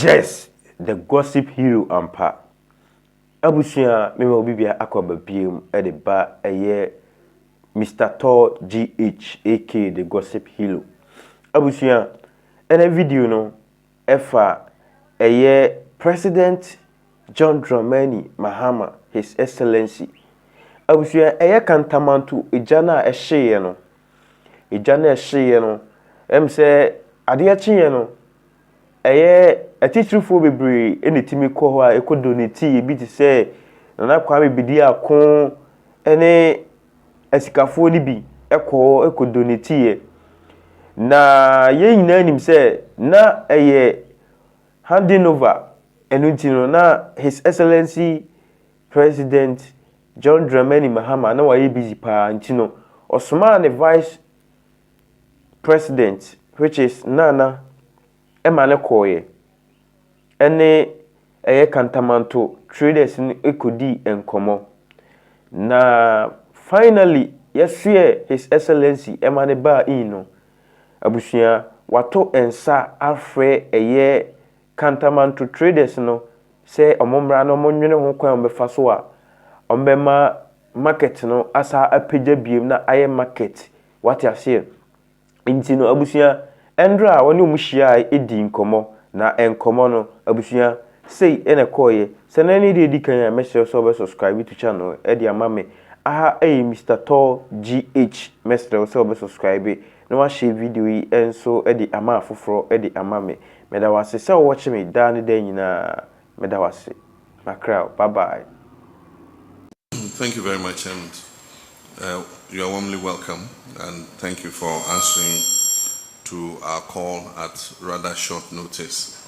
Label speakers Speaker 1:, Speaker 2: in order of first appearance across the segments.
Speaker 1: Yes, the gossip hero ampa. Abusia mema obibia akwaba biem e de ba eye Mr. Tor GH aka the gossip hero. Abusia ene video no efa eye President John Dramani Mahama, His Excellency. Abusia eye Kantamanto ejana ehye no. Ejana ehye no. Se ade akye no eye atichirifo bebre enetimi kɔ hɔ a ekodonate bi te sɛ na kwa bebidi akon ene esikafo ni bi ekodonate na ye nyina anim sɛ na eye handing over enutino na His Excellency President John Dramani Mahama na waye busy pa ntino osoma ne Vice President, which is Nana Emane Koye ene eye Kantamanto traders ni ekodi enkomo na finally yes His Excellency Emane ba ino abusia wato ensa afre eye Kantamanto traders no se omomra no monwene ho kwan ombefa so a ombema market no asa apagya biem na aye market what you say intino abusia endra woni omuhia edi nkomo na enkomo no abusia sei ene koye senani de dikan ya message so be subscribe to channel e de amame aha Mr. Tor GH message so be subscribe na wa share video yi enso e de ama afoforo e de amame meda wase se watch me dan de nyina meda wase makra bye bye.
Speaker 2: Thank you very much, and you are warmly welcome, and thank you for answering to our call at rather short notice.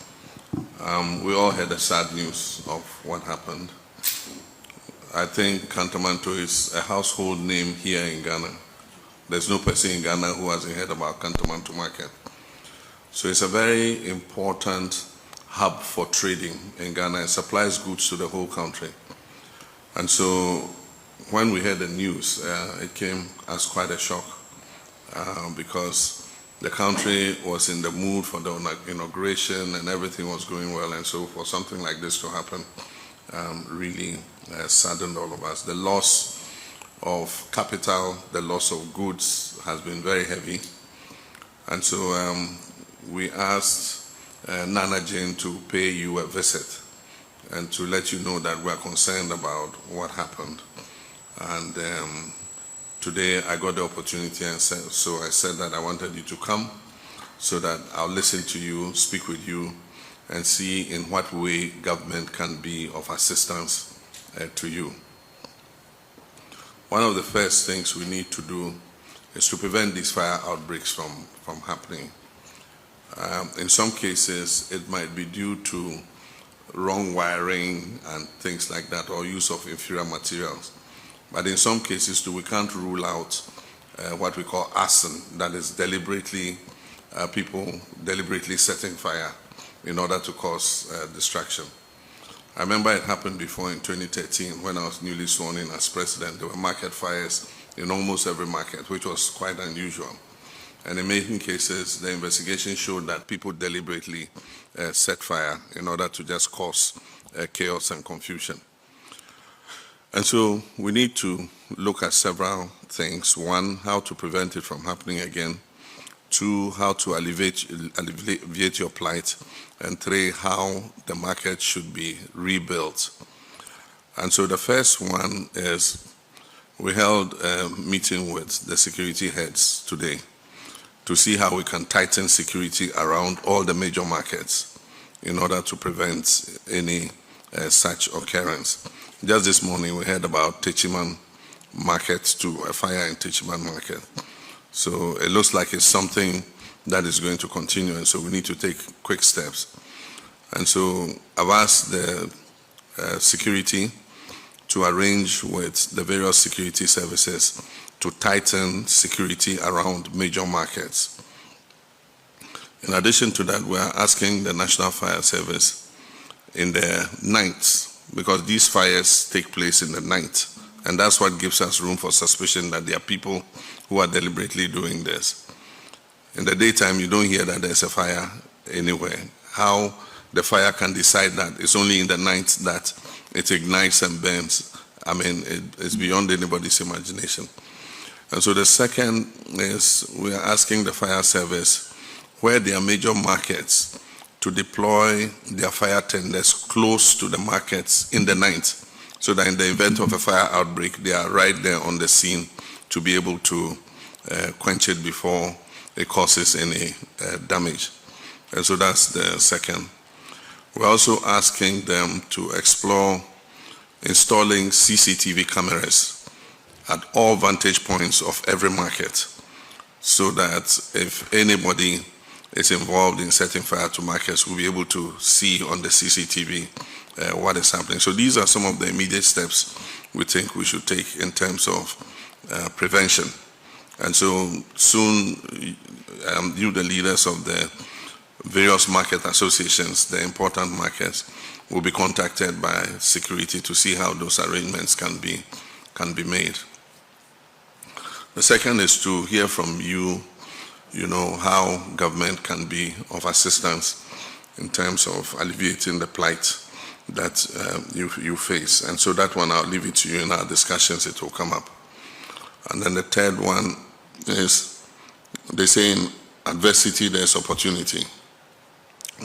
Speaker 2: We all heard the sad news of what happened. I think Kantamanto is a household name here in Ghana. There's no person in Ghana who hasn't heard about Kantamanto market. So it's a very important hub for trading in Ghana. It supplies goods to the whole country. And so when we heard the news, it came as quite a shock because the country was in the mood for the inauguration and everything was going well. And so for something like this to happen really saddened all of us. The loss of capital, the loss of goods has been very heavy. And so we asked Nana Jane to pay you a visit and to let you know that we are concerned about what happened. And today I got the opportunity, and so I said that I wanted you to come so that I'll listen to you, speak with you, and see in what way government can be of assistance to you. One of the first things we need to do is to prevent these fire outbreaks from happening. In some cases, it might be due to wrong wiring and things like that, or use of inferior materials. But in some cases too, we can't rule out what we call arson, that is deliberately, people deliberately setting fire in order to cause destruction. I remember it happened before in 2013 when I was newly sworn in as president. There were market fires in almost every market, which was quite unusual. And in many cases, the investigation showed that people deliberately set fire in order to just cause chaos and confusion. And so we need to look at several things. One, how to prevent it from happening again. Two, how to alleviate your plight. And three, how the market should be rebuilt. And so the first one is we held a meeting with the security heads today to see how we can tighten security around all the major markets in order to prevent any such occurrence. Just this morning, we heard about Techiman Market, a fire in Techiman Market. So it looks like it's something that is going to continue, and so we need to take quick steps. And so I've asked the security to arrange with the various security services to tighten security around major markets. In addition to that, we are asking the National Fire Service in the night, because these fires take place in the night, and that's what gives us room for suspicion that there are people who are deliberately doing this. In the daytime, you don't hear that there's a fire anywhere. How the fire can decide that it's only in the night that it ignites and burns. I mean, it's beyond anybody's imagination. And so the second is we are asking the fire service where there are major markets to deploy their fire tenders close to the markets in the night, so that in the event of a fire outbreak, they are right there on the scene to be able to quench it before it causes any damage. And so that's the second. We're also asking them to explore installing CCTV cameras at all vantage points of every market, so that if anybody is involved in setting fire to markets, we'll be able to see on the CCTV what is happening. So these are some of the immediate steps we think we should take in terms of prevention. And so soon, you, the leaders of the various market associations, the important markets, will be contacted by security to see how those arrangements can be made. The second is to hear from you, how government can be of assistance in terms of alleviating the plight that you face. And so that one, I'll leave it to you in our discussions, it will come up. And then the third one is, they say in adversity, there's opportunity.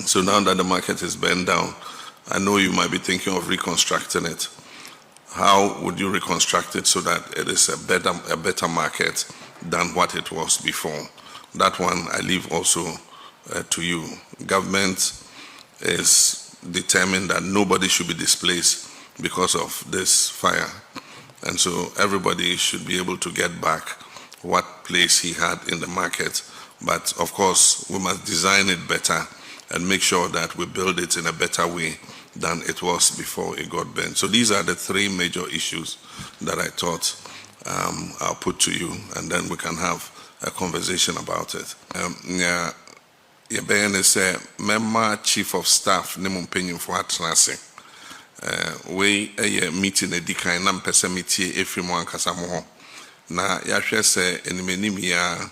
Speaker 2: So now that the market is burned down, I know you might be thinking of reconstructing it. How would you reconstruct it so that it is a better market than what it was before? That one I leave also to you. Government is determined that nobody should be displaced because of this fire. And so everybody should be able to get back what place he had in the market. But of course, we must design it better and make sure that we build it in a better way than it was before it got burned. So these are the three major issues that I thought I'll put to you, and then we can have a conversation about it. Yebene say, member chief of staff, nemu mpenyin for atrase. We a meeting a dikan na mpese meetie efri mo ankasa mo ho. Na yahwe se enimeni ya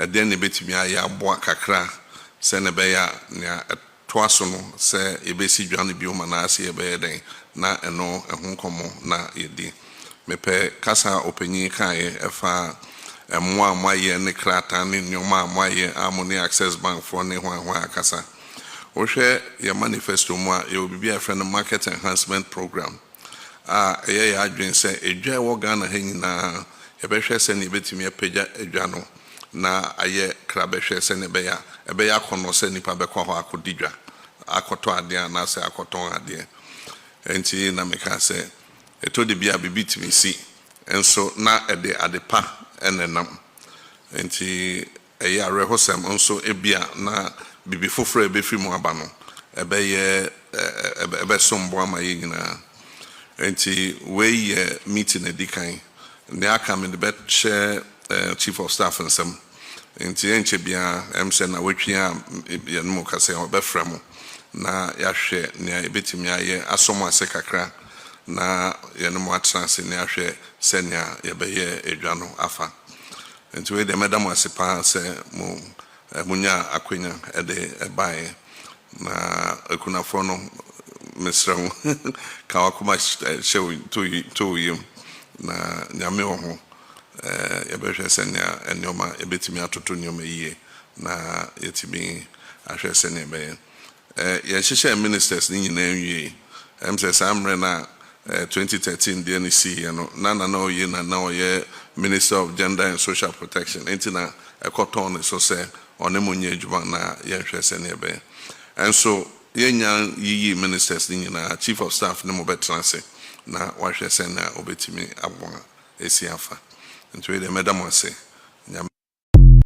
Speaker 2: den ne betimi ya aboa kakra se ne be ya na toaso no se ebesi dwane bi o ma ase e be den na eno ehun komo na yedi. Mepe kasa openyin kan efa mwa amaye ne krata ne nyoma amaye amone access bank for ne hwan akasa. Ohwe your manifesto mu a you be a friend market enhancement program. Eye ya adwen se edwa wo Ghana ha nyina e be hwe se ne betimi apagya edwa no na aye kra be hwe se ne be ya kono se nipa be kwa ho akodidwa akoto ade na se akoton ade. Enti na meka se eto de bia bibitimi si enso na ede adepa enenam. Enti eya rehosem enso ebia na bibi foforo ebefi mu aba no ebe sombo ama ye nyina. Enti we meeting edikan ne aka me de share chief of staff nsem. Enti enche bia emse na wetwia bia no ka se obefra mu na yahwe ne ebetimi aye asomo ase kakra na yene mo atrase ne ahwe senya yebeye edwa no afa. Enti we de madam asepa se mo munya akwenya ede ebae na ekunafo no mesrem ka wakoma shew to yim na nyame ho yebehwe senya enyoma ebetimi atoto nyoma yie na yetimi ahwe senya be ye hihye ministers ni nyina nwie emse samre na 2013 DNC na oye na oye Minister of Gender and Social Protection entina ekoton so se onemunye adwuma na yehwe se ne be. And so yenya yiyi ministers ni nyina chief of staff ne mo betranse na wahwe se na obetimi abon esi afa. Nti we de madam ase